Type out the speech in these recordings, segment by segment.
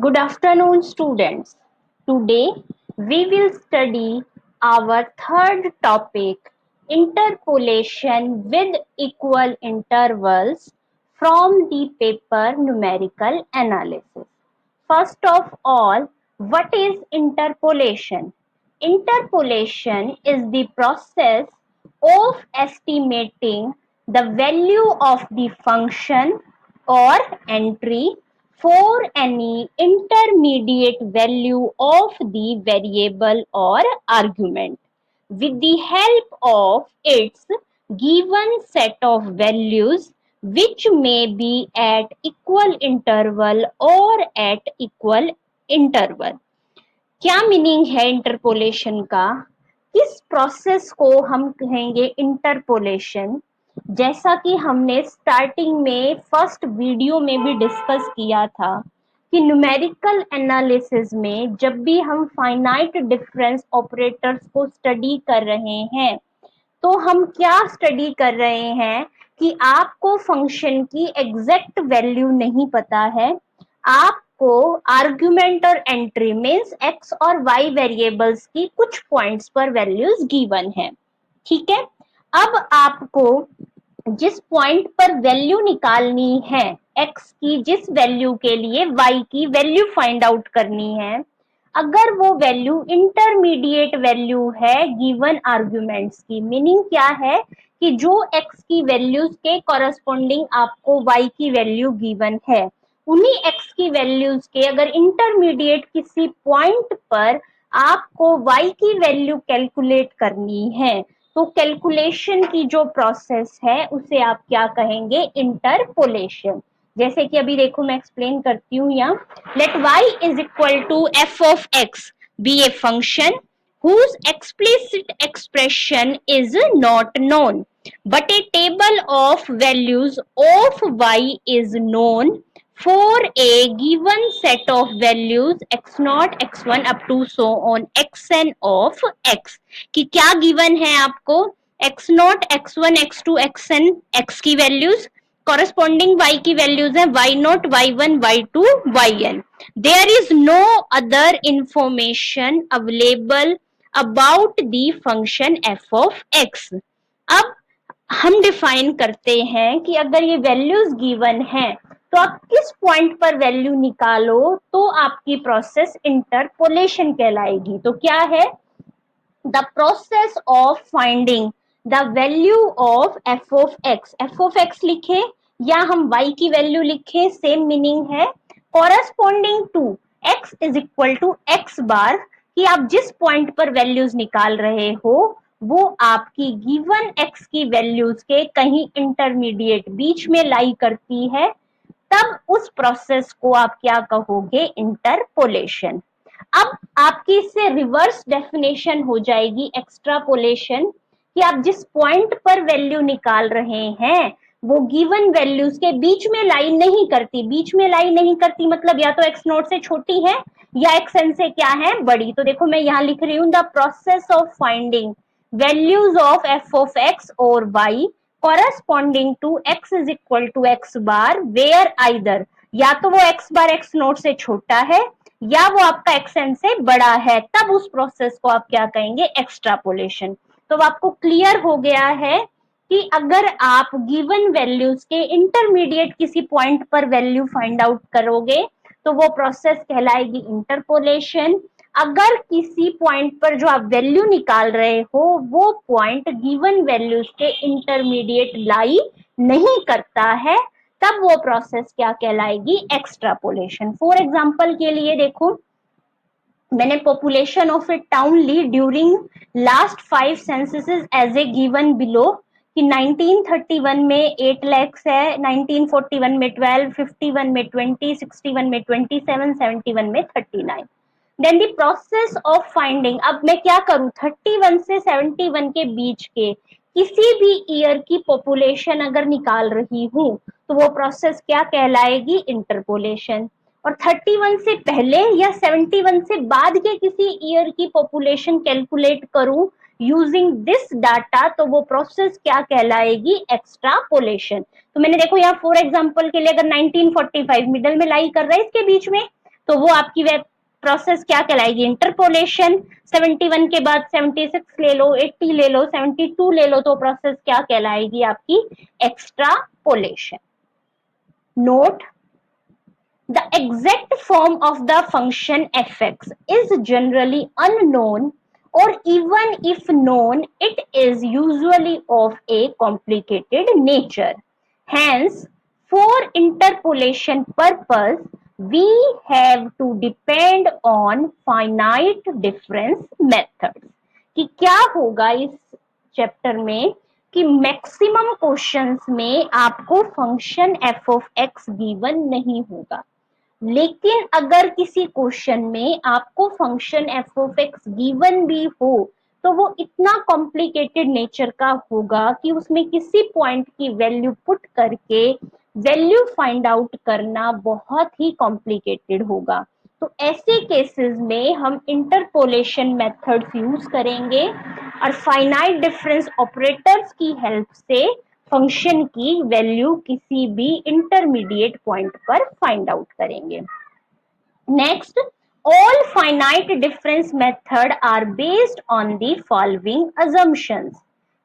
Good afternoon, students. Today we will study our third topic, interpolation with equal intervals from the paper numerical analysis. First of all, what is interpolation? Interpolation is the process of estimating the value of the function or entry for any intermediate value of the variable or argument with the help of its given set of values which may be at equal interval or at equal interval. क्या meaning है interpolation का? किस process को हम कहेंगे interpolation? जैसा कि हमने स्टार्टिंग में फर्स्ट वीडियो में भी डिस्कस किया था कि न्यूमेरिकल एनालिसिस में जब भी हम फाइनाइट डिफरेंस ऑपरेटर्स को स्टडी कर रहे हैं तो हम क्या स्टडी कर रहे हैं कि आपको फंक्शन की एग्जैक्ट वैल्यू नहीं पता है, आपको आर्गुमेंट और एंट्री मीन्स एक्स और वाई वेरिएबल्स की कुछ पॉइंट्स पर वैल्यूज गिवन है। ठीक है, अब आपको जिस पॉइंट पर वैल्यू निकालनी है एक्स की, जिस वैल्यू के लिए वाई की वैल्यू फाइंड आउट करनी है, अगर वो वैल्यू इंटरमीडिएट वैल्यू है गिवन आर्गुमेंट्स की, मीनिंग क्या है कि जो एक्स की वैल्यूज के कॉरस्पॉन्डिंग आपको वाई की वैल्यू गिवन है, उन्हीं एक्स की वैल्यूज के अगर इंटरमीडिएट किसी पॉइंट पर आपको वाई की वैल्यू कैलकुलेट करनी है तो कैलकुलेशन की जो प्रोसेस है उसे आप क्या कहेंगे? इंटरपोलेशन। जैसे कि अभी देखो मैं एक्सप्लेन करती हूँ यहाँ, let y is equal to f of x be a function whose explicit expression is not known but a table of values of y is known for a given set of values x0 x1 up to so on xn of x। कि क्या given है आपको? x0 x1 x2 xn x की values, corresponding y की values है y0 y1 y2 yn। there is no other information available about the function f of x। अब हम define करते हैं कि अगर ये वैल्यूज गिवन है तो आप किस पॉइंट पर वैल्यू निकालो तो आपकी प्रोसेस इंटरपोलेशन कहलाएगी। तो क्या है? The process of finding the value of F of X, F of X लिखे या हम y की वैल्यू लिखे, सेम मीनिंग है, corresponding to x is equal to x bar, कि आप जिस पॉइंट पर वैल्यूज निकाल रहे हो वो आपकी गिवन x की वैल्यूज के कहीं इंटरमीडिएट बीच में लाई करती है, तब उस प्रोसेस को आप क्या कहोगे? इंटरपोलेशन। अब आपकी इससे रिवर्स डेफिनेशन हो जाएगी एक्स्ट्रापोलेशन, कि आप जिस पॉइंट पर वैल्यू निकाल रहे हैं वो गिवन वैल्यूज के बीच में लाई नहीं करती। बीच में लाई नहीं करती मतलब या तो एक्स नोट से छोटी है या एक्स एन से क्या है? बड़ी। तो देखो मैं यहाँ लिख रही हूँ the process of finding values of F of x और Y corresponding to x is equal to x bar where either या तो वो x बार x नोट से छोटा है या वो आपका xn से बड़ा है, तब उस प्रोसेस को आप क्या कहेंगे? एक्स्ट्रापोलेशन। तो आपको क्लियर हो गया है कि अगर आप गिवन वैल्यूज के इंटरमीडिएट किसी पॉइंट पर वैल्यू फाइंड आउट करोगे तो वो प्रोसेस कहलाएगी इंटरपोलेशन। अगर किसी पॉइंट पर जो आप वैल्यू निकाल रहे हो वो पॉइंट गिवन वैल्यूज के इंटरमीडिएट लाई नहीं करता है तब वो प्रोसेस क्या कहलाएगी? एक्स्ट्रापोलेशन। फॉर एग्जांपल के लिए देखो, मैंने पॉपुलेशन ऑफ ए टाउन ली during last 5 censuses as a given below, कि 1931 में 8 लाख है, 1941 में 12, 51 में 20, 61 में 27, 71 में 39। Then the process of finding, अब मैं क्या करूं? 31 से 71 के बीच के किसी भी ईयर की पॉपुलेशन अगर निकाल रही हूं तो वो प्रोसेस क्या कहलाएगी? इंटरपोलेशन। और 31 से पहले या 71 से बाद के किसी ईयर की पॉपुलेशन कैलकुलेट करूं यूजिंग दिस डाटा तो वो प्रोसेस क्या कहलाएगी? एक्स्ट्रापोलेशन। तो मैंने देखो यहाँ फॉर एग्जांपल के लिए अगर 1945 मिडल में लाई कर रहा है इसके बीच में, तो वो आपकी वे प्रोसेस क्या कहलाएगी, इंटरपोलेशन। 71 के बाद 76 ले लो, 80 ले लो, 72 ले लो, तो प्रोसेस क्या कहलाएगी आपकी, extrapolation. Note, the exact form of the function fx is generally unknown, or even if known, it is usually of a complicated nature. Hence, for interpolation purpose, we have to depend on finite difference methods. कि क्या होगा इस chapter में कि maximum questions में आपको function F of x given नहीं होगा, लेकिन अगर किसी क्वेश्चन में आपको function F of x given भी हो तो वो इतना कॉम्प्लिकेटेड नेचर का होगा कि उसमें किसी पॉइंट की वैल्यू पुट करके वैल्यू फाइंड आउट करना बहुत ही कॉम्प्लिकेटेड होगा। तो ऐसे केसेस में हम इंटरपोलेशन मेथड्स यूज करेंगे और फाइनाइट डिफरेंस ऑपरेटर्स की हेल्प से फंक्शन की वैल्यू किसी भी इंटरमीडिएट पॉइंट पर फाइंड आउट करेंगे। Next, all finite difference method are based on the following assumptions.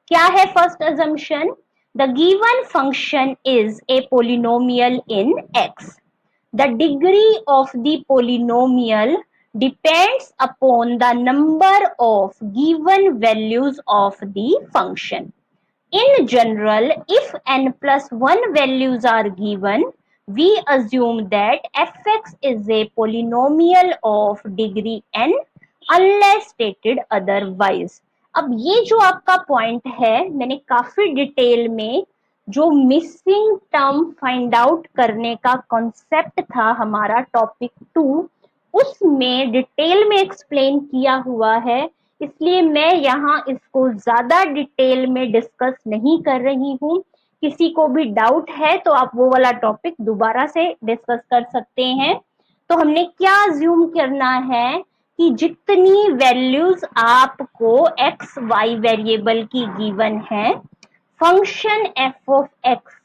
क्या है first assumption? The given function is a polynomial in x. The degree of the polynomial depends upon the number of given values of the function. In general, if n plus 1 values are given, we assume that fx is a polynomial of degree n unless stated otherwise. अब ये जो आपका point है, मैंने काफी detail में जो missing term find out करने का कॉन्सेप्ट था हमारा टॉपिक 2, उसमें डिटेल में एक्सप्लेन किया हुआ है, इसलिए मैं यहाँ इसको ज्यादा डिटेल में डिस्कस नहीं कर रही हूँ। किसी को भी डाउट है तो आप वो वाला टॉपिक दोबारा से डिस्कस कर सकते हैं। तो हमने क्या अज्यूम करना है कि जितनी वैल्यूज आपको एक्स वाई वेरिएबल की गिवन है, फंक्शन एफ ऑफ एक्स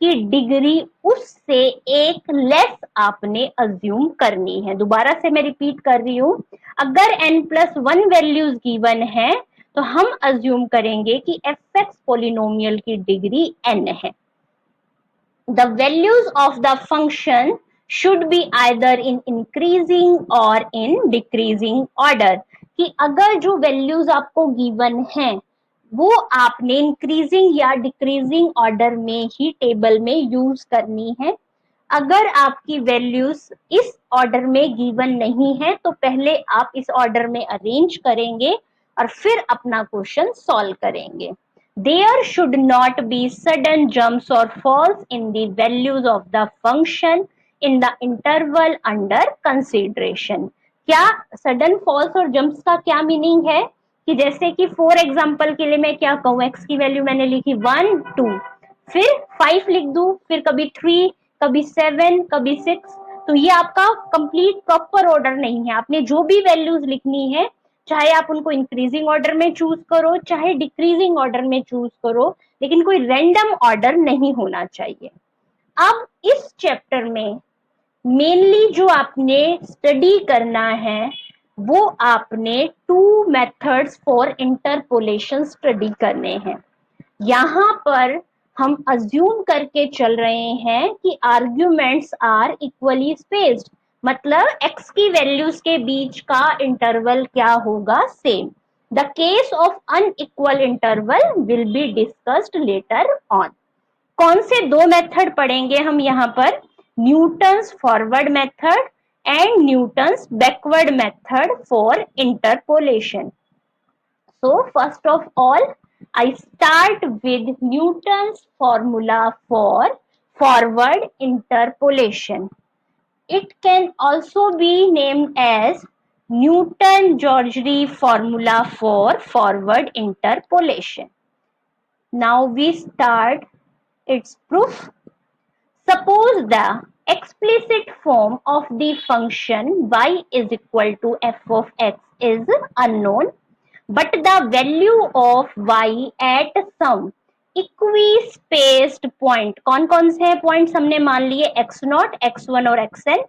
की डिग्री उससे एक लेस आपने अज्यूम करनी है। दोबारा से मैं रिपीट कर रही हूं, अगर n प्लस 1 वैल्यूज गिवन है तो हम अज्यूम करेंगे कि एफ एक्स पोलिनोमियल की डिग्री n है। The values of the function should be either in increasing or in decreasing order, कि अगर जो वैल्यूज आपको गिवन हैं वो आपने इंक्रीजिंग या डिक्रीजिंग ऑर्डर में ही टेबल में यूज करनी है। अगर आपकी वैल्यूज इस ऑर्डर में गिवन नहीं है तो पहले आप इस ऑर्डर में अरेंज करेंगे और फिर अपना क्वेश्चन सॉल्व करेंगे। There should not be sudden jumps or falls in the values of the function in the interval under consideration. क्या सडन फॉल्स और जंप्स का क्या मीनिंग है कि जैसे कि फॉर एग्जांपल के लिए मैं क्या कहूँ, एक्स की वैल्यू मैंने लिखी 1 2, फिर 5 लिख दूं, फिर कभी 3, कभी 7, कभी 6, तो ये आपका कंप्लीट प्रॉपर ऑर्डर नहीं है। आपने जो भी वैल्यूज लिखनी है, चाहे आप उनको इंक्रीजिंग ऑर्डर में चूज करो चाहे डिक्रीजिंग ऑर्डर में चूज करो, लेकिन कोई रैंडम ऑर्डर नहीं होना चाहिए। अब इस चैप्टर में मेनली जो आपने स्टडी करना है वो आपने 2 मेथड्स फॉर इंटरपोलेशन स्टडी करने हैं। यहाँ पर हम अज्यूम करके चल रहे हैं कि आर्ग्यूमेंट्स आर इक्वली स्पेस्ड, मतलब x की वैल्यूज के बीच का इंटरवल क्या होगा, same. The case of unequal interval will be discussed later on. कौन से 2 मेथड पढ़ेंगे हम यहाँ पर, Newton's forward method and Newton's backward method for interpolation. So first of all, I start with Newton's formula for forward interpolation. It can also be named as Newton-George formula for forward interpolation. Now we start its proof. Suppose the explicit form of the function y is equal to f of x is unknown, but the value of y at some equispaced point, कौन कौन से points हमने मान लिए, x0, x1 और xn,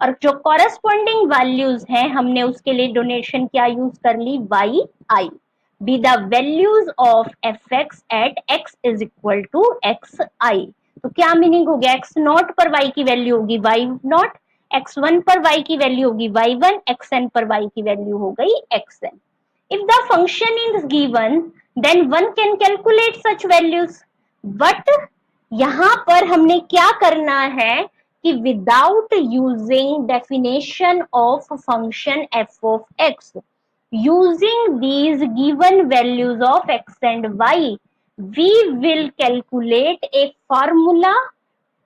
और जो corresponding values हैं हमने उसके लिए डोनेशन क्या यूज कर ली, y i, be the values of f x at x is equal to x i. तो क्या मीनिंग हो गया, एक्स नॉट पर वाई की वैल्यू होगी वाई नॉट, एक्स वन पर वाई की वैल्यू होगी वाई वन, एक्स एन पर वाई की वैल्यू हो गई x n. If the function is given, then one can calculate such values. But यहाँ पर हमने क्या करना है कि without using definition of function f of x, using these given values of x and y, we will calculate a formula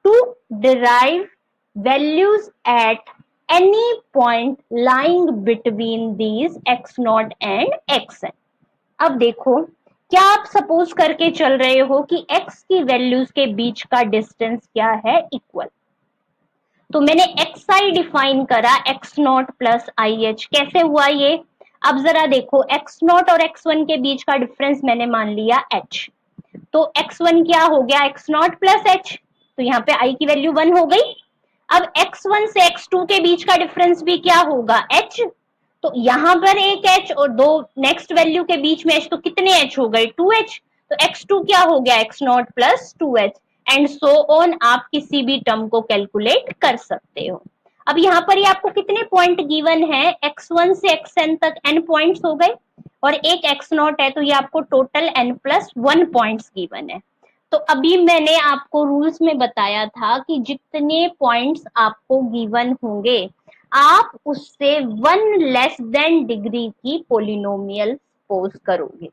to derive values at any point lying between these x naught and xn। अब देखो, क्या आप suppose करके चल रहे हो कि x की वैल्यूज के बीच का डिस्टेंस क्या है, इक्वल। तो मैंने xi डिफाइन करा x not plus I H, कैसे हुआ ये, अब जरा देखो x नॉट और x1 के बीच का डिफरेंस मैंने मान लिया h, तो x1 क्या हो गया, x नॉट प्लस h, तो यहाँ पे i की वैल्यू 1 हो गई। अब x1 से x2 के बीच का डिफरेंस भी क्या होगा, h, तो यहां पर एक h और दो नेक्स्ट वैल्यू के बीच में h, तो कितने h हो गए, 2h, तो x2 क्या हो गया, x not plus 2h, and so on, आप किसी भी टर्म को कैलकुलेट कर सकते हो। अब यहाँ पर ये आपको कितने पॉइंट गिवन है, x1 से xn तक n पॉइंट्स हो गए, और एक x नॉट है, तो ये आपको total n plus 1 points given है। तो अभी मैंने आपको रूल्स में बताया था कि जितने पॉइंट्स आपको गिवन होंगे आप उससे 1 लेस देन डिग्री की पोलिनोमियल सपोज करोगे।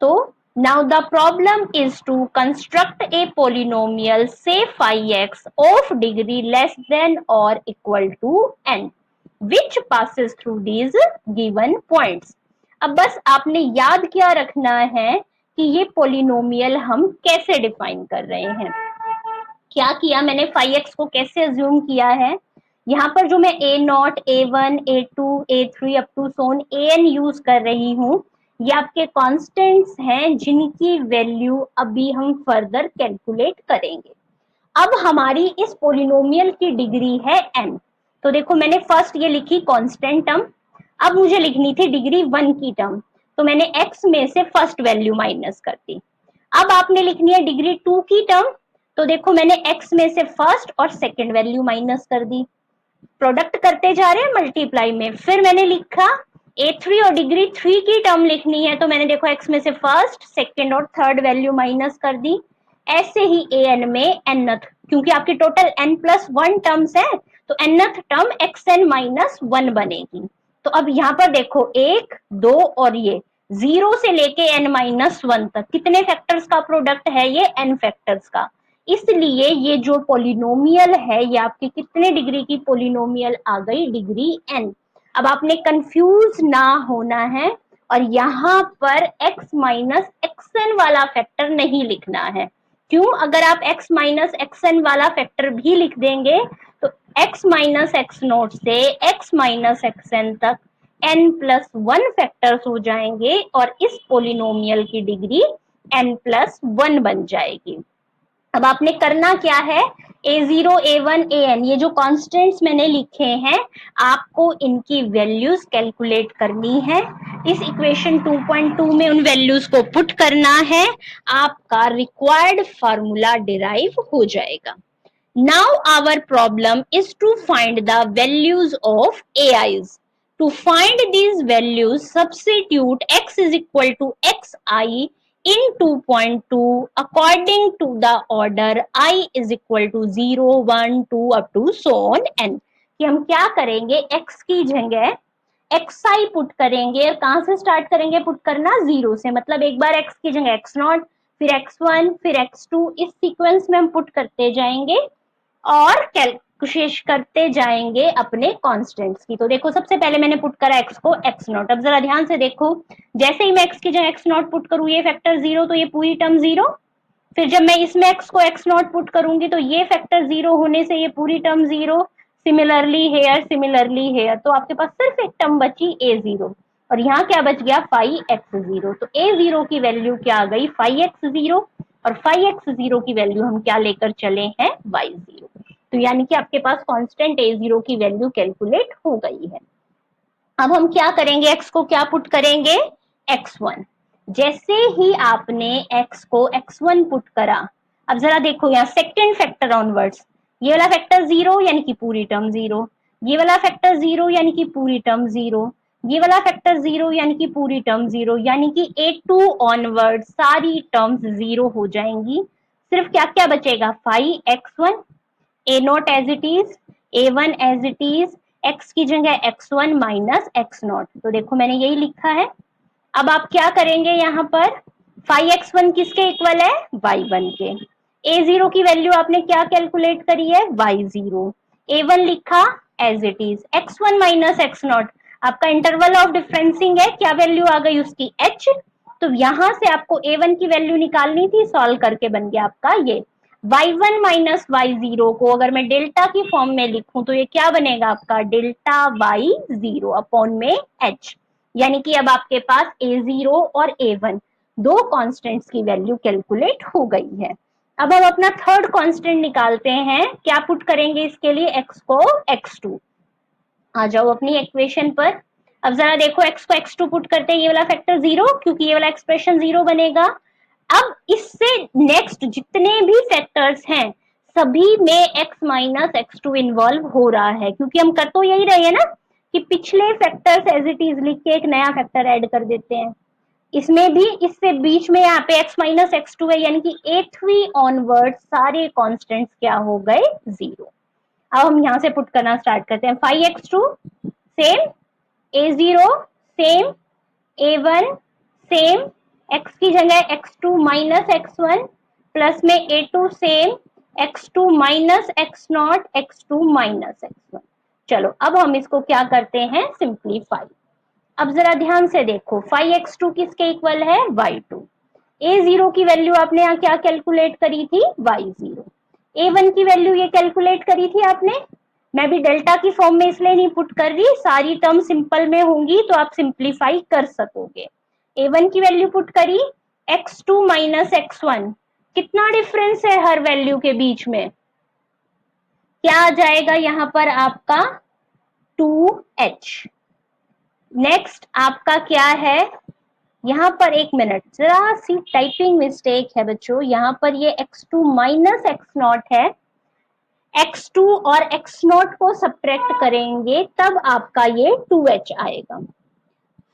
तो now the problem is to construct a polynomial say phi x of degree less than or equal to n which passes through these given points। अब बस आपने याद क्या रखना है कि ये पोलिनोमियल हम कैसे डिफाइन कर रहे हैं। क्या किया मैंने, फाई एक्स को कैसे अज्यूम किया है, यहाँ पर जो मैं a not, a one, a two, a three up to so on a n use कर रही हूँ, ये आपके कॉन्स्टेंट्स हैं जिनकी वैल्यू अभी हम फर्दर कैलकुलेट करेंगे। अब हमारी इस पोलिनोमियल की डिग्री है n, तो देखो मैंने फर्स्ट ये लिखी कांस्टेंट टर्म, अब मुझे लिखनी थी डिग्री 1 की टर्म, तो मैंने x में से फर्स्ट वैल्यू माइनस कर दी। अब आपने लिखनी है डिग्री 2 की टर्म, तो देखो मैंने x में से फर्स्ट और सेकंड वैल्यू माइनस कर दी, प्रोडक्ट करते जा रहे हैं मल्टीप्लाई में। फिर मैंने लिखा a3 और डिग्री 3 की टर्म लिखनी है, तो मैंने देखो x में से फर्स्ट, सेकंड और थर्ड वैल्यू माइनस कर दी। ऐसे ही an में nth, क्योंकि आपकी टोटल n प्लस 1 टर्म्स है, तो nth टर्म xn माइनस 1 बनेगी। तो अब यहाँ पर देखो 1, 2 और ये 0 से लेके n माइनस 1 तक कितने फैक्टर्स का प्रोडक्ट है, ये n फैक्टर्स का। इसलिए ये जो पोलिनोमियल है ये आपकी कितने डिग्री की पोलिनोमियल आ गई, डिग्री n। अब आपने कंफ्यूज ना होना है, और यहाँ पर x माइनस एक्सएन वाला फैक्टर नहीं लिखना है। क्यों, अगर आप x माइनस एक्सएन वाला फैक्टर भी लिख देंगे तो x माइनस एक्स नोट से x माइनस एक्सएन तक n प्लस 1 फैक्टर्स हो जाएंगे, और इस पोलिनोमियल की डिग्री n प्लस 1 बन जाएगी। अब आपने करना क्या है, a0, a1, an, ये जो कॉन्स्टेंट्स मैंने लिखे हैं आपको इनकी वैल्यूज कैलकुलेट करनी है। इस इक्वेशन 2.2 में उन वैल्यूज को पुट करना है, आपका रिक्वायर्ड फार्मूला डिराइव हो जाएगा। Now our problem is to find the values of ai's. To find these values, substitute x is equal to xi in 2.2 according to the order I is equal to 0, 1, 2 up to so on n। कि हम क्या करेंगे, x की जगह xi put करेंगे, और कहां से स्टार्ट करेंगे पुट करना, 0 से, मतलब एक बार x की जगह x नॉट, फिर x1, फिर x2, इस सीक्वेंस में हम पुट करते जाएंगे और कोशिश करते जाएंगे अपने कांस्टेंट्स की। तो देखो सबसे पहले मैंने पुट करा x को x नॉट, अब जरा ध्यान से देखो, जैसे ही मैं x की जगह x नॉट पुट करूँ ये फैक्टर 0, तो ये पूरी टर्म 0, फिर जब मैं इसमें x को x नॉट पुट करूंगी तो ये फैक्टर 0 होने से ये पूरी टर्म 0, सिमिलरली हेयर, तो आपके पास सिर्फ एक टर्म बची a0, और यहाँ क्या बच गया, फाई x0। तो a0 की वैल्यू क्या आ गई, फाई x0, और फाई x0 की वैल्यू हम क्या लेकर चले हैं, y0। तो यानी कि आपके पास कांस्टेंट a0 की वैल्यू कैलकुलेट हो गई है। अब हम क्या करेंगे, x को क्या पुट करेंगे, x1। जैसे ही आपने x को x1 पुट करा, अब जरा देखो यहाँ सेकंड फैक्टर ऑनवर्ड्स, ये वाला फैक्टर 0 यानी कि पूरी टर्म 0, ये वाला फैक्टर 0 यानी कि पूरी टर्म 0, ये वाला फैक्टर 0 यानी कि पूरी टर्म 0, यानी कि a2 ऑनवर्ड सारी टर्म्स 0 हो जाएंगी। सिर्फ क्या क्या बचेगा, 5x1, a not as it is, a one as it is, X की जगह x1 माइनस एक्स नॉट, तो देखो मैंने यही लिखा है। अब आप क्या करेंगे यहाँ पर, 5x1 किसके इक्वल है, y1 के। a0 की वैल्यू आपने क्या कैलकुलेट करी है, y0, a1 लिखा as it is, x1 minus x not आपका इंटरवल ऑफ डिफरेंसिंग है, क्या वैल्यू आ गई उसकी, h। तो यहां से आपको a1 की वैल्यू निकालनी थी, सॉल्व करके बन गया आपका ये y1 माइनस y0 को अगर मैं डेल्टा की फॉर्म में लिखूं तो ये क्या बनेगा आपका, डेल्टा y0 अपॉन में h, यानी कि अब आपके पास a0 और a1 दो कांस्टेंट्स की वैल्यू कैलकुलेट हो गई है। अब हम अपना थर्ड कांस्टेंट निकालते हैं, क्या पुट करेंगे इसके लिए, x को x2। आ जाओ अपनी इक्वेशन पर। अब जरा देखो x को x2 पुट करते हैं, ये वाला फैक्टर 0 क्योंकि ये वाला एक्सप्रेशन 0 बनेगा। अब इससे नेक्स्ट जितने भी फैक्टर्स हैं सभी में x माइनस x2 इन्वॉल्व हो रहा है, क्योंकि हम कर तो यही रहे हैं ना कि पिछले फैक्टर्स एज इट इज लिख के एक नया फैक्टर ऐड कर देते हैं। इसमें भी इससे बीच में यहाँ पे x माइनस x2 है, यानी कि a3 ऑनवर्ड सारे कॉन्स्टेंट्स क्या हो गए, 0। अब हम यहाँ से पुट करना स्टार्ट करते हैं, 5x2 same, a0 same, a1 same, x की जगह x2 माइनस x1 प्लस में a2 same, x2 minus x not, x2 minus x1। चलो अब हम इसको क्या करते हैं, सिंप्लीफाई। अब जरा ध्यान से देखो, 5x2 किसके इक्वल है, y2। a0 की वैल्यू आपने यहाँ क्या कैलकुलेट करी थी, y0। a1 की वैल्यू ये कैलकुलेट करी थी आपने, मैं भी डेल्टा की फॉर्म में इसलिए नहीं पुट कर रही, सारी टर्म सिंपल में होंगी तो आप सिंप्लीफाई कर सकोगे। a1 की वैल्यू पुट करी, x2 माइनस x1, कितना डिफरेंस है हर वैल्यू के बीच में, क्या आ जाएगा यहाँ पर आपका 2h। नेक्स्ट आपका क्या है, यहाँ पर एक मिनट, जरा सी टाइपिंग मिस्टेक है बच्चों, यहाँ पर ये x2 माइनस एक्स नॉट है, x2 और x नॉट को सब्ट्रैक्ट करेंगे तब आपका ये 2h आएगा।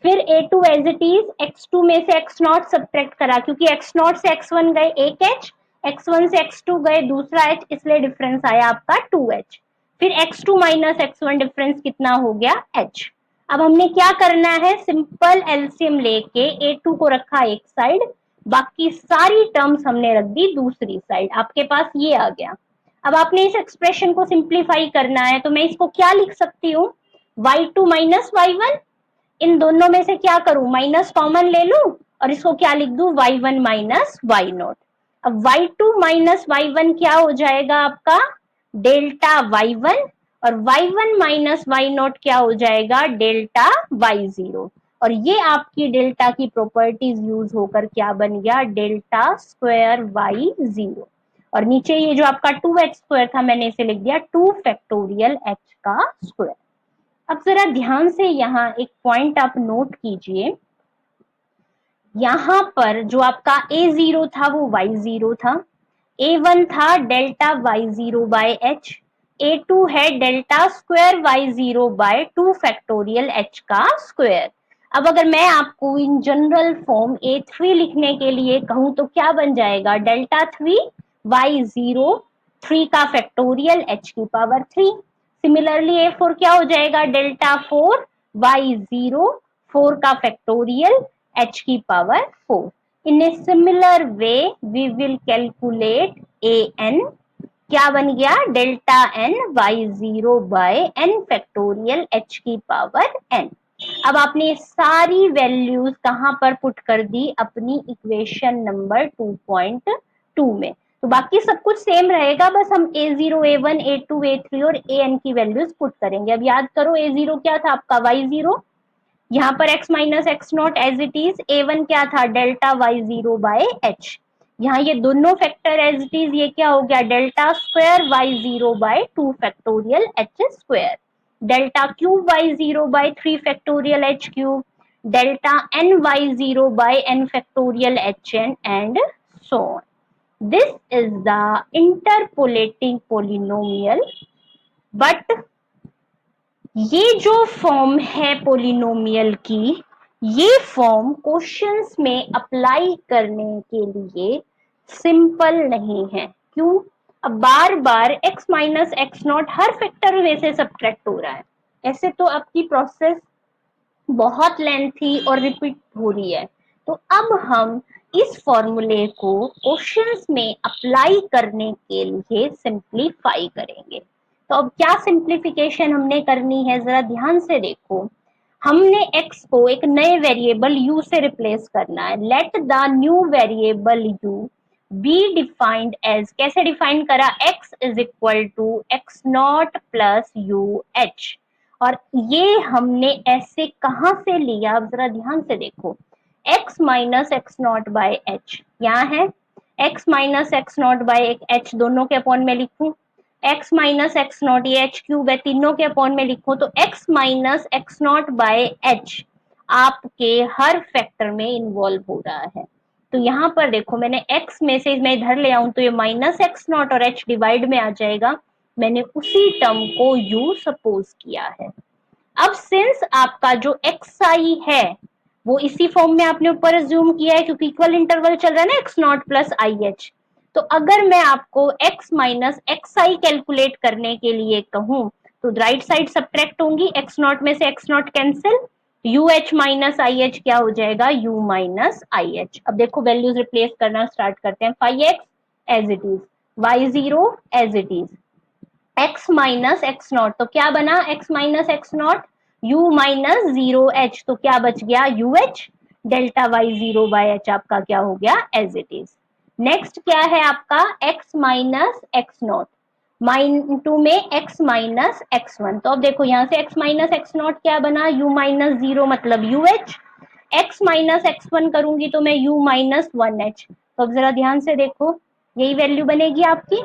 फिर a2 as it is, x2 में से x नॉट सब्ट्रैक्ट करा क्योंकि x नॉट से x1 गए एक h, x1 से x2 गए दूसरा h, इसलिए डिफरेंस आया आपका 2h। फिर x2 माइनस x1 डिफरेंस कितना हो गया, h। अब हमने क्या करना है, सिंपल एलसीएम लेके a2 को रखा एक साइड, बाकी सारी टर्म्स हमने रख दी दूसरी साइड, आपके पास ये आ गया। अब आपने इस एक्सप्रेशन को सिंप्लीफाई करना है तो मैं इसको क्या लिख सकती हूँ, y2 माइनस y1, इन दोनों में से क्या करूं, माइनस कॉमन ले लूं और इसको क्या लिख दूं, y1 माइनस y नॉट। अब y2 माइनस y1 क्या हो जाएगा आपका, डेल्टा y1, और y1 माइनस y नॉट क्या हो जाएगा, डेल्टा y0। और ये आपकी डेल्टा की प्रॉपर्टीज यूज होकर क्या बन गया, डेल्टा स्क्वायर y0। और नीचे ये जो आपका 2h स्क्वायर था मैंने इसे लिख दिया 2 फैक्टोरियल h का स्क्वायर। अब जरा ध्यान से यहाँ एक पॉइंट आप नोट कीजिए, यहाँ पर जो आपका a0 था वो y0 था, a1 था delta y0 bye h, a2 है delta square y0 by 2 factorial h का स्क्वायर। अब अगर मैं आपको इन जनरल फॉर्म a3 लिखने के लिए कहूं तो क्या बन जाएगा, डेल्टा 3 y0, 3 का फैक्टोरियल h की पावर 3। सिमिलरली a4 क्या हो जाएगा, डेल्टा 4 y0, 4 का फैक्टोरियल h की power 4। In a similar way we will calculate an, क्या बन गया, delta n y0 by n factorial h की पावर n। अब आपने सारी वैल्यूज कहां पर पुट कर दी, अपनी इक्वेशन नंबर 2.2 में। तो बाकी सब कुछ सेम रहेगा, बस हम a0, a1, a2, a3 और an की वैल्यूज पुट करेंगे। अब याद करो a0 क्या था आपका, y0, यहाँ पर x minus x not as it is, a1 क्या था, डेल्टा y0 बाय h, यहाँ ये दोनों फैक्टर एज इट इज, ये क्या हो गया, delta square y zero by 2 factorial h square, delta cube y zero by 3 factorial h cube, delta n y zero by n factorial h n and so on. This is the interpolating polynomial, but ये जो form है polynomial की, ये form questions में apply करने के लिए simple नहीं है। क्यों? अब बार बार x minus x not her factor में से सब्ट्रैक्ट हो रहा है, ऐसे तो आपकी प्रोसेस बहुत लेंथी और रिपीट हो रही है। तो अब हम इस फॉर्मूले को क्वेश्चंस में अप्लाई करने के लिए सिंप्लीफाई करेंगे। तो अब क्या सिंप्लीफिकेशन हमने करनी है, जरा ध्यान से देखो। हमने x को एक नए वेरिएबल u से रिप्लेस करना है। Let the new variable u be defined as, कैसे डिफाइन करा, x is equal to x naught plus u h. और ये हमने ऐसे कहां से लिया, अब जरा ध्यान से देखो। x minus x naught by h यहाँ है, x minus x naught by एक h दोनों के अपॉन में लिखूं, x माइनस एक्स नॉट ये h क्यूब है, तीनों के अपॉन में लिखो, तो x minus x naught by h आपके हर फैक्टर में इन्वॉल्व हो रहा है। तो यहाँ पर देखो, मैंने x में से मैं इधर ले आऊं तो ये माइनस एक्स नॉट और h डिवाइड में आ जाएगा, मैंने उसी टर्म को u सपोज किया है। अब सिंस आपका जो xi है वो इसी फॉर्म में आपने ऊपर अज्यूम किया है, क्योंकि इक्वल इंटरवल चल रहा है ना x naught plus I H. तो अगर मैं आपको x minus x I calculate करने के लिए कहूं तो राइट साइड सब्ट्रैक्ट होंगी, एक्स नॉट में से x not cancel, U H minus I H क्या हो जाएगा, यू माइनस आई एच। अब देखो वैल्यूज रिप्लेस करना स्टार्ट करते हैं। Five x as it is, y zero as it is, x minus x naught तो क्या बना, x minus x naught, u minus zero h तो क्या बच गया, u h, delta y zero by h आपका क्या हो गया, एज इट इज। नेक्स्ट क्या है आपका, x माइनस एक्स नॉट, माइन टू में x माइनस एक्स वन, तो अब देखो यहाँ से x माइनस एक्स नॉट क्या बना, u माइनस जीरो मतलब U H, x minus x one करूंगी तो मैं u माइनस वन एच। तो अब जरा ध्यान से देखो, यही वैल्यू बनेगी आपकी।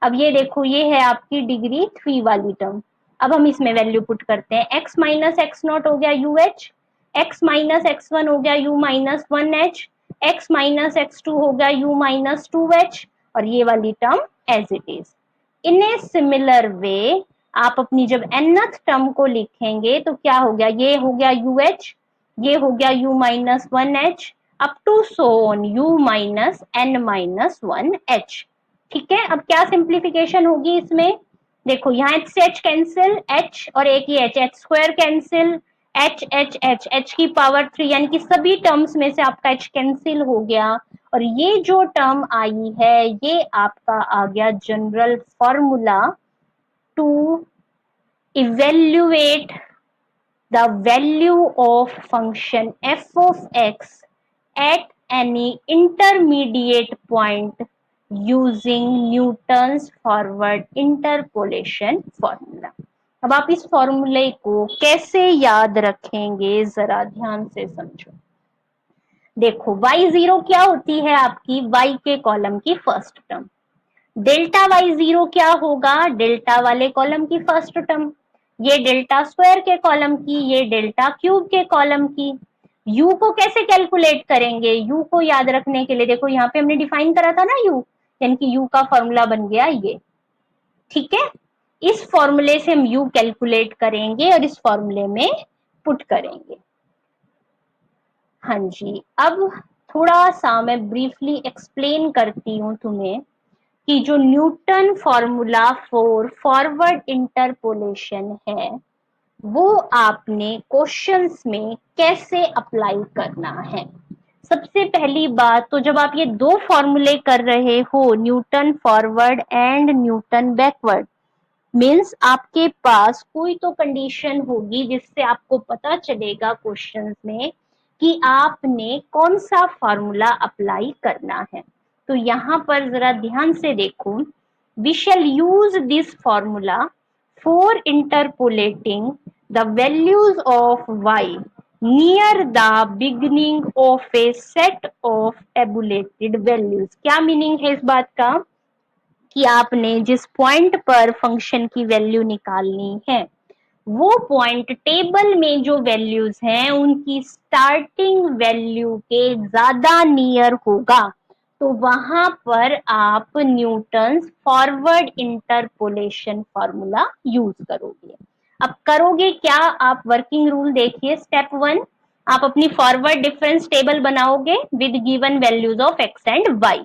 अब ये देखो, ये है आपकी डिग्री 3 वाली टर्म। अब हम इसमें वैल्यू पुट करते हैं, x माइनस एक्स नॉट हो गया u h, x minus x one हो गया u minus one h, x minus x two हो गया यू माइनस टू एच, और ये वाली term as it is. In a similar way आप अपनी जब nth टर्म को लिखेंगे तो क्या हो गया, ये हो गया यू एच, ये हो गया u minus one h, up to so on u minus n minus one h. ठीक है, अब क्या सिंप्लीफिकेशन होगी इसमें, देखो यहाँ एच से एच कैंसिल, एच और एक ही h, h square cancel, h h h, h की पावर थ्री, यानी कि सभी टर्म्स में से आपका एच कैंसिल हो गया, और ये जो टर्म आई है ये आपका आ गया general formula to evaluate the value of function f of x at any intermediate point using Newton's forward interpolation formula। अब आप इस फॉर्मूले को कैसे याद रखेंगे, जरा ध्यान से समझो। देखो y0 क्या होती है आपकी, y के कॉलम की first term, delta y zero क्या होगा, डेल्टा वाले कॉलम की फर्स्ट टर्म, ये डेल्टा स्क्वायर के कॉलम की, ये डेल्टा क्यूब के कॉलम की। u को कैसे कैलकुलेट करेंगे, u को याद रखने के लिए देखो यहाँ पे हमने डिफाइन करा था ना u, यानी कि u का फॉर्मूला बन गया ये। ठीक है, इस फॉर्मूले से हम u कैलकुलेट करेंगे और इस फॉर्मूले में पुट करेंगे। हाँ जी, अब थोड़ा सा मैं ब्रीफली एक्सप्लेन करती हूँ तुम्हें कि जो Newton formula for forward interpolation है वो आपने क्वेश्चंस में कैसे अप्लाई करना है। सबसे पहली बात तो जब आप ये दो फॉर्मूले कर रहे हो, Newton forward and Newton backward, means आपके पास कोई तो कंडीशन होगी जिससे आपको पता चलेगा क्वेश्चंस में कि आपने कौन सा फॉर्मूला अप्लाई करना है। तो यहाँ पर जरा ध्यान से देखो, we shall use this formula for interpolating the values of y near the beginning of a set of tabulated values. क्या मीनिंग है इस बात का कि आपने जिस पॉइंट पर फंक्शन की वैल्यू निकालनी है वो पॉइंट टेबल में जो वैल्यूज हैं उनकी स्टार्टिंग वैल्यू के ज्यादा नियर होगा, तो वहां पर आप Newton's forward interpolation formula use करोगे। अब करोगे क्या, आप वर्किंग रूल देखिए। स्टेप वन, आप अपनी फॉरवर्ड डिफरेंस टेबल बनाओगे with given values of x and y.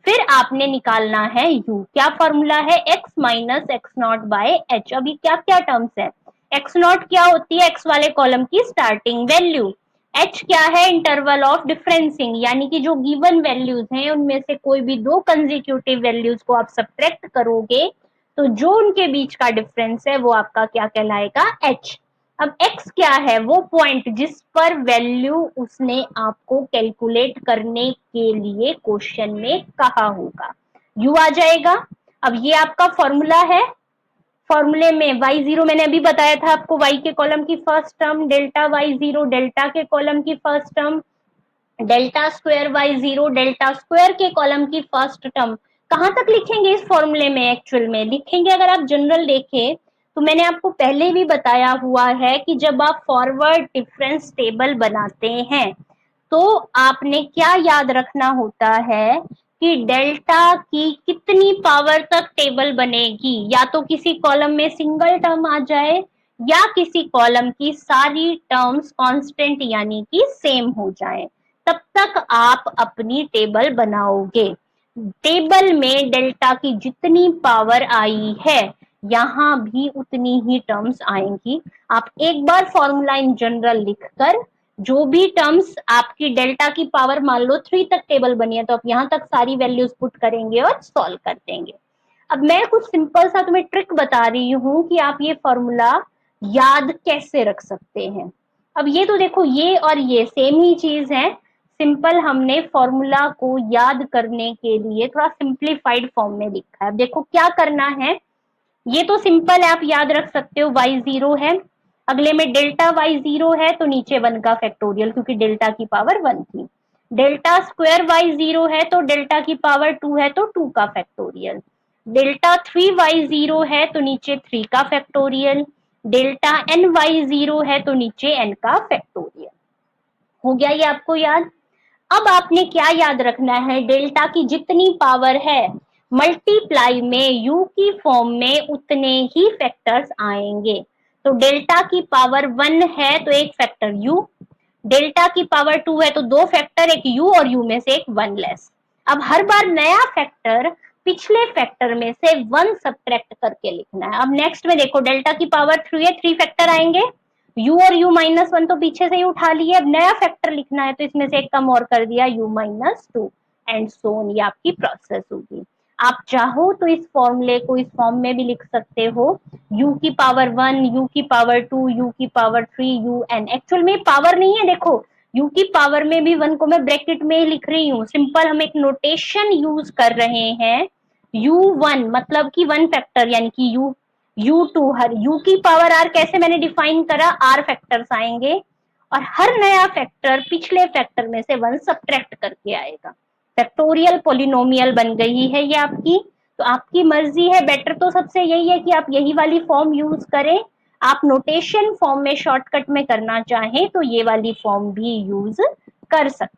फिर आपने निकालना है u। क्या फॉर्मूला है, x minus x naught by h. अभी क्या क्या टर्म्स है, एक्स नॉट क्या होती है, एक्स वाले कॉलम की स्टार्टिंग वैल्यू। एच क्या है, इंटरवल ऑफ डिफरेंसिंग, यानी कि जो गिवन वैल्यूज हैं उनमें से कोई भी दो कंसेक्यूटिव वैल्यूज को आप सब्ट्रैक्ट करोगे तो जो उनके बीच का डिफरेंस है वो आपका क्या कहलाएगा, एच। अब x क्या है, वो पॉइंट जिस पर वैल्यू उसने आपको कैलकुलेट करने के लिए क्वेश्चन में कहा होगा, u आ जाएगा। अब ये आपका फॉर्मूला है। फॉर्मूले में y0 मैंने अभी बताया था आपको, y के कॉलम की first term delta y0, delta के कॉलम की first term delta square y0, delta square के कॉलम की फर्स्ट टर्म। कहां तक लिखेंगे इस फॉर्मूले में, एक्चुअल में लिखेंगे अगर आप जनरल देखें तो मैंने आपको पहले भी बताया हुआ है कि जब आप फॉरवर्ड डिफरेंस टेबल बनाते हैं तो आपने क्या याद रखना होता है कि डेल्टा की कितनी पावर तक टेबल बनेगी, या तो किसी कॉलम में सिंगल टर्म आ जाए या किसी कॉलम की सारी टर्म्स कांस्टेंट यानी कि सेम हो जाए, तब तक आप अपनी टेबल बनाओगे। टेबल में डेल्टा की जितनी पावर आई है यहाँ भी उतनी ही टर्म्स आएंगी। आप एक बार फॉर्मूला इन जनरल लिखकर जो भी टर्म्स आपकी डेल्टा की पावर मान लो 3 तक टेबल बनी है तो आप यहाँ तक सारी वैल्यूज पुट करेंगे और सॉल्व कर देंगे। अब मैं कुछ सिंपल सा तुम्हें ट्रिक बता रही हूँ कि आप ये फॉर्मूला याद कैसे रख सकते हैं। अब ये तो देखो, ये और ये सेम ही चीज है। सिंपल हमने फॉर्मूला को याद करने के लिए थोड़ा सिंप्लीफाइड फॉर्म में लिखा है। अब देखो क्या करना है, ये तो सिंपल है, आप याद रख सकते हो, y0 है, अगले में डेल्टा y0 है तो नीचे 1 का फैक्टोरियल क्योंकि डेल्टा की पावर 1 थी। डेल्टा स्क्वायर y0 है तो डेल्टा की पावर 2 है तो 2 का फैक्टोरियल। डेल्टा 3y0 है तो नीचे 3 का फैक्टोरियल। डेल्टा ny0 है तो नीचे n का फैक्टोरियल। हो गया ये आपको याद। अब आपने क्या याद रखना है, डेल्टा की जितनी पावर है मल्टीप्लाई में u की फॉर्म में उतने ही फैक्टर्स आएंगे। तो डेल्टा की पावर 1 है तो एक फैक्टर u, डेल्टा की पावर 2 है तो दो फैक्टर, एक u और u में से एक 1 लेस। अब हर बार नया फैक्टर पिछले फैक्टर में से 1 सब्ट्रैक्ट करके लिखना है। अब नेक्स्ट में देखो, डेल्टा की पावर 3 है, 3 फैक्टर आएंगे, u और u माइनस 1 तो पीछे से ही उठा लिए, अब नया फैक्टर लिखना है तो इसमें से एक कम और कर दिया, u minus 2 and so on. ये आपकी प्रोसेस होगी। आप चाहो तो इस फॉर्मूले को इस फॉर्म में भी लिख सकते हो, u की पावर 1, u की पावर 2, u की पावर 3, un। एक्चुअल में पावर नहीं है, देखो u की पावर में भी 1 को मैं ब्रैकेट में ही लिख रही हूँ। सिंपल हम एक नोटेशन यूज कर रहे हैं, u1 मतलब कि 1 फैक्टर यानी कि u2। हर u की पावर r कैसे मैंने डिफाइन करा, r फैक्टर्स आएंगे और हर नया फैक्टर पिछले फैक्टर में से 1 सब्ट्रैक्ट करके आएगा। फैक्टोरियल पोलिनोमियल बन गई है ये आपकी। तो आपकी मर्जी है, बेटर तो सबसे यही है कि आप यही वाली फॉर्म यूज करें। आप नोटेशन फॉर्म में शॉर्टकट में करना चाहें तो ये वाली फॉर्म भी यूज कर सकते